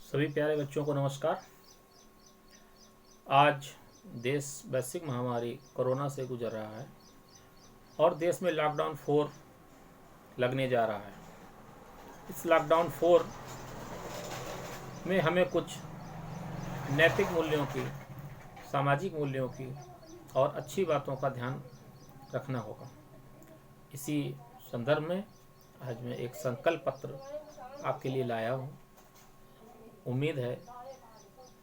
सभी प्यारे बच्चों को नमस्कार। आज देश वैश्विक महामारी कोरोना से गुजर रहा है और देश में लॉकडाउन 4 लगने जा रहा है। इस लॉकडाउन 4 में हमें कुछ नैतिक मूल्यों की, सामाजिक मूल्यों की और अच्छी बातों का ध्यान रखना होगा। इसी संदर्भ में आज मैं एक संकल्प पत्र आपके लिए लाया हूँ। उम्मीद है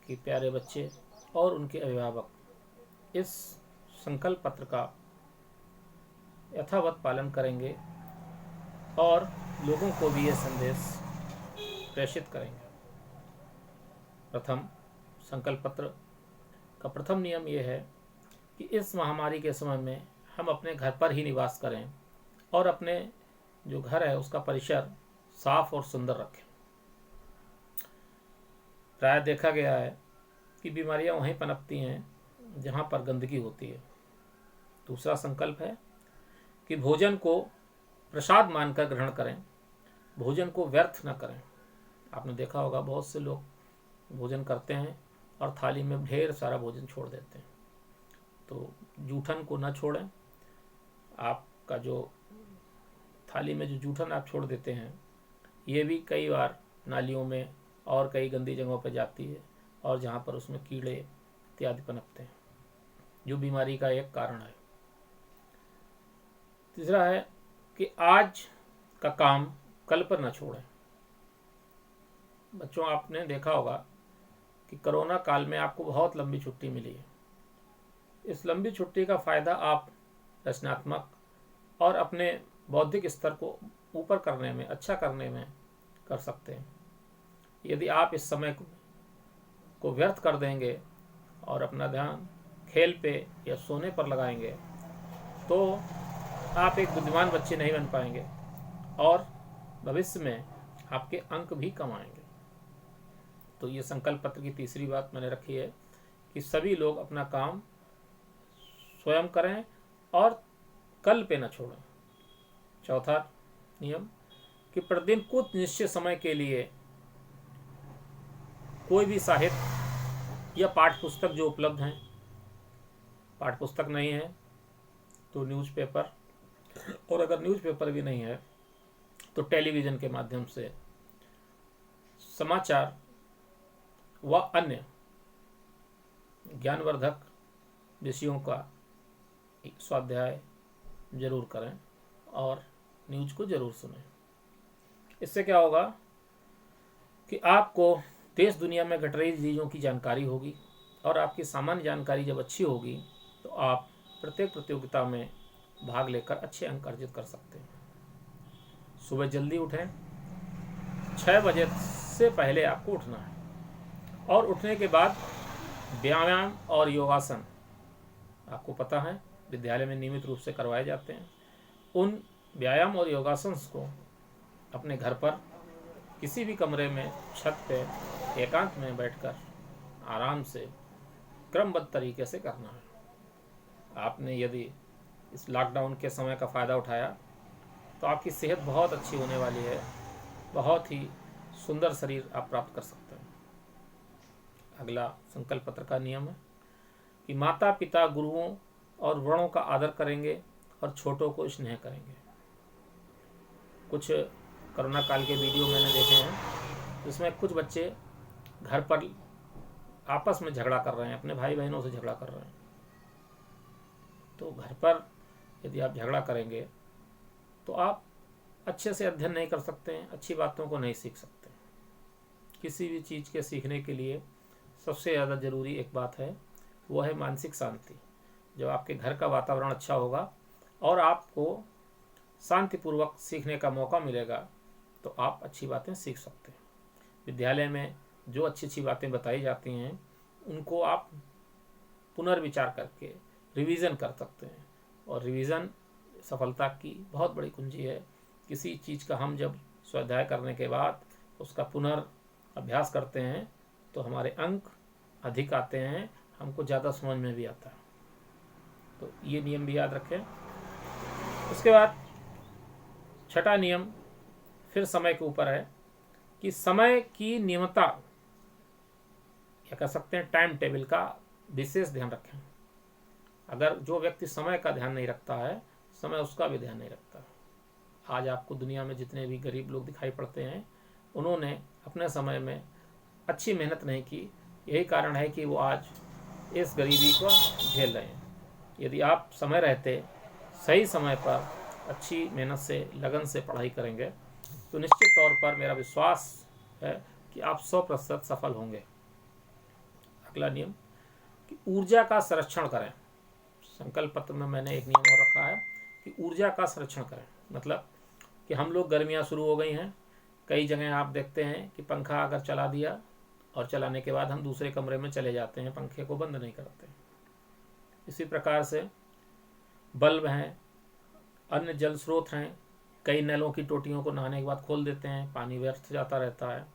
कि प्यारे बच्चे और उनके अभिभावक इस संकल्प पत्र का यथावत पालन करेंगे और लोगों को भी ये संदेश प्रेषित करेंगे। प्रथम संकल्प पत्र का प्रथम नियम यह है कि इस महामारी के समय में हम अपने घर पर ही निवास करें और अपने जो घर है उसका परिसर साफ और सुंदर रखें। प्राय देखा गया है कि बीमारियां वहीं पनपती हैं जहां पर गंदगी होती है। दूसरा संकल्प है कि भोजन को प्रसाद मानकर ग्रहण करें, भोजन को व्यर्थ न करें। आपने देखा होगा बहुत से लोग भोजन करते हैं और थाली में ढेर सारा भोजन छोड़ देते हैं। तो जूठन को न छोड़ें। आपका जो थाली में जो जूठन आप छोड़ देते हैं ये भी कई बार नालियों में और कई गंदी जगहों पर जाती है और जहाँ पर उसमें कीड़े इत्यादि पनपते हैं, जो बीमारी का एक कारण है। तीसरा है कि आज का काम कल पर न छोड़ें। बच्चों, आपने देखा होगा कि कोरोना काल में आपको बहुत लंबी छुट्टी मिली है। इस लंबी छुट्टी का फ़ायदा आप रचनात्मक और अपने बौद्धिक स्तर को ऊपर करने में, अच्छा करने में कर सकते हैं। यदि आप इस समय को व्यर्थ कर देंगे और अपना ध्यान खेल पे या सोने पर लगाएंगे तो आप एक बुद्धिमान बच्चे नहीं बन पाएंगे और भविष्य में आपके अंक भी कम आएंगे। तो ये संकल्प पत्र की तीसरी बात मैंने रखी है कि सभी लोग अपना काम स्वयं करें और कल पे न छोड़ें। चौथा नियम कि प्रतिदिन कुछ निश्चित समय के लिए कोई भी साहित्य या पाठ्य पुस्तक जो उपलब्ध हैं, पाठ्य पुस्तक नहीं है तो न्यूज़पेपर, और अगर न्यूज़पेपर भी नहीं है तो टेलीविज़न के माध्यम से समाचार व अन्य ज्ञानवर्धक विषयों का स्वाध्याय जरूर करें और न्यूज़ को जरूर सुनें। इससे क्या होगा कि आपको देश दुनिया में घट रही चीज़ों की जानकारी होगी और आपकी सामान्य जानकारी जब अच्छी होगी तो आप प्रत्येक प्रतियोगिता में भाग लेकर अच्छे अंक अर्जित कर सकते हैं। सुबह जल्दी उठें, 6 बजे से पहले आपको उठना है और उठने के बाद व्यायाम और योगासन आपको पता है विद्यालय में नियमित रूप से करवाए जाते हैं। उन व्यायाम और योगासन को अपने घर पर किसी भी कमरे में, छत पे, एकांत में बैठकर आराम से क्रमबद्ध तरीके से करना है। आपने यदि इस लॉकडाउन के समय का फ़ायदा उठाया तो आपकी सेहत बहुत अच्छी होने वाली है, बहुत ही सुंदर शरीर आप प्राप्त कर सकते हैं। अगला संकल्प पत्र का नियम है कि माता पिता, गुरुओं और बड़ों का आदर करेंगे और छोटों को स्नेह करेंगे। कुछ कोरोना काल के वीडियो मैंने देखे हैं जिसमें कुछ बच्चे घर पर आपस में झगड़ा कर रहे हैं, अपने भाई बहनों से झगड़ा कर रहे हैं। तो घर पर यदि आप झगड़ा करेंगे तो आप अच्छे से अध्ययन नहीं कर सकते हैं, अच्छी बातों को नहीं सीख सकते। किसी भी चीज़ के सीखने के लिए सबसे ज़्यादा ज़रूरी एक बात है, वो है मानसिक शांति। जब आपके घर का वातावरण अच्छा होगा और आपको शांतिपूर्वक सीखने का मौका मिलेगा तो आप अच्छी बातें सीख सकते हैं। विद्यालय में जो अच्छी अच्छी बातें बताई जाती हैं उनको आप पुनर्विचार करके रिवीजन कर सकते हैं और रिवीजन सफलता की बहुत बड़ी कुंजी है। किसी चीज़ का हम जब स्वाध्याय करने के बाद उसका पुनर्अभ्यास करते हैं तो हमारे अंक अधिक आते हैं, हमको ज़्यादा समझ में भी आता है। तो ये नियम भी याद रखें। उसके बाद छठा नियम फिर समय के ऊपर है कि समय की नियमता या कह सकते हैं टाइम टेबल का विशेष ध्यान रखें। अगर जो व्यक्ति समय का ध्यान नहीं रखता है, समय उसका भी ध्यान नहीं रखता। आज आपको दुनिया में जितने भी गरीब लोग दिखाई पड़ते हैं, उन्होंने अपने समय में अच्छी मेहनत नहीं की। यही कारण है कि वो आज इस गरीबी को झेल रहे हैं। यदि आप समय रहते सही समय पर अच्छी मेहनत से, लगन से पढ़ाई करेंगे तो निश्चित तौर पर मेरा विश्वास है कि आप 100% सफल होंगे। अगला नियम कि ऊर्जा का संरक्षण करें। संकल्प पत्र में मैंने एक नियम और रखा है कि ऊर्जा का संरक्षण करें। मतलब कि हम लोग, गर्मियाँ शुरू हो गई हैं, कई जगह आप देखते हैं कि पंखा अगर चला दिया और चलाने के बाद हम दूसरे कमरे में चले जाते हैं, पंखे को बंद नहीं करते। इसी प्रकार से बल्ब हैं, अन्य जल स्रोत हैं, कई नलों की टोटियों को नहाने के बाद खोल देते हैं, पानी व्यर्थ जाता रहता है।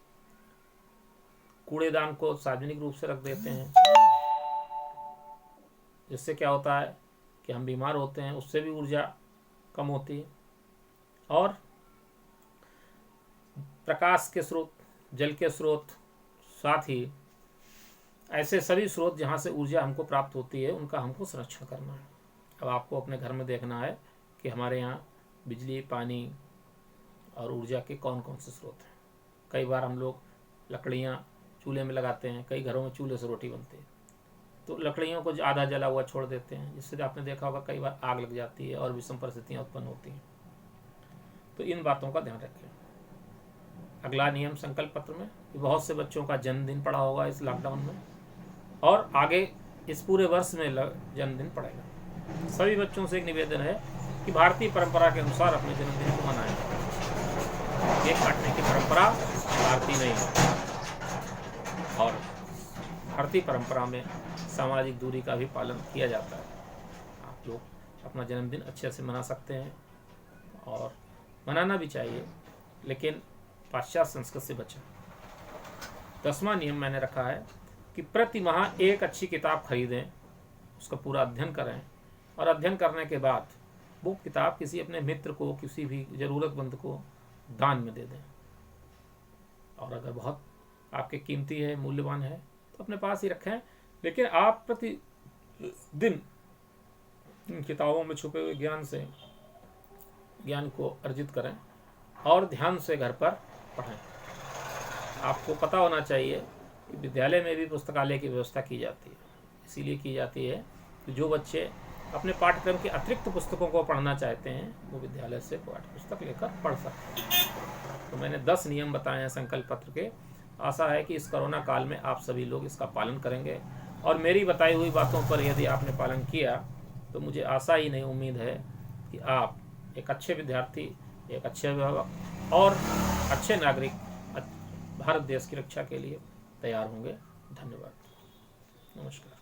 कूड़ेदान को सार्वजनिक रूप से रख देते हैं, जिससे क्या होता है कि हम बीमार होते हैं, उससे भी ऊर्जा कम होती है। और प्रकाश के स्रोत, जल के स्रोत, साथ ही ऐसे सभी स्रोत जहाँ से ऊर्जा हमको प्राप्त होती है, उनका हमको संरक्षण करना है। अब आपको अपने घर में देखना है कि हमारे यहाँ बिजली, पानी और ऊर्जा के कौन कौन से स्रोत हैं। कई बार हम लोग लकड़ियाँ चूल्हे में लगाते हैं, कई घरों में चूल्हे से रोटी बनती है, तो लकड़ियों को आधा जला हुआ छोड़ देते हैं, जिससे आपने देखा होगा कई बार आग लग जाती है और विषम परिस्थितियाँ उत्पन्न होती हैं। तो इन बातों का ध्यान रखें। अगला नियम संकल्प पत्र में कि बहुत से बच्चों का जन्मदिन पड़ा होगा इस लॉकडाउन में, और आगे इस पूरे वर्ष में जन्मदिन पड़ेगा। सभी बच्चों से एक निवेदन है कि भारतीय परंपरा के अनुसार अपने जन्मदिन को मनाएं। केक काटने की परंपरा भारतीय नहीं है, और भारतीय परंपरा में सामाजिक दूरी का भी पालन किया जाता है। आप लोग अपना जन्मदिन अच्छे से मना सकते हैं और मनाना भी चाहिए, लेकिन पाश्चात्य संस्कृति से बचें। 10वां नियम मैंने रखा है कि प्रति माह एक अच्छी किताब खरीदें, उसका पूरा अध्ययन करें, और अध्ययन करने के बाद वो किताब किसी अपने मित्र को, किसी भी ज़रूरतमंद को दान में दे दें। और अगर बहुत आपके कीमती है, मूल्यवान है, तो अपने पास ही रखें, लेकिन आप प्रतिदिन इन किताबों में छुपे हुए ज्ञान को अर्जित करें और ध्यान से घर पर पढ़ें। आपको पता होना चाहिए कि विद्यालय में भी पुस्तकालय की व्यवस्था की जाती है। इसीलिए की जाती है कि जो बच्चे अपने पाठ्यक्रम के अतिरिक्त पुस्तकों को पढ़ना चाहते हैं, वो विद्यालय से पाठ्य पुस्तक लेकर पढ़ सकते हैं। तो मैंने 10 नियम बताए हैं संकल्प पत्र के। आशा है कि इस कोरोना काल में आप सभी लोग इसका पालन करेंगे, और मेरी बताई हुई बातों पर यदि आपने पालन किया तो मुझे आशा ही नहीं, उम्मीद है कि आप एक अच्छे विद्यार्थी, एक अच्छे अभिभावक और अच्छे नागरिक भारत देश की रक्षा के लिए तैयार होंगे। धन्यवाद। नमस्कार।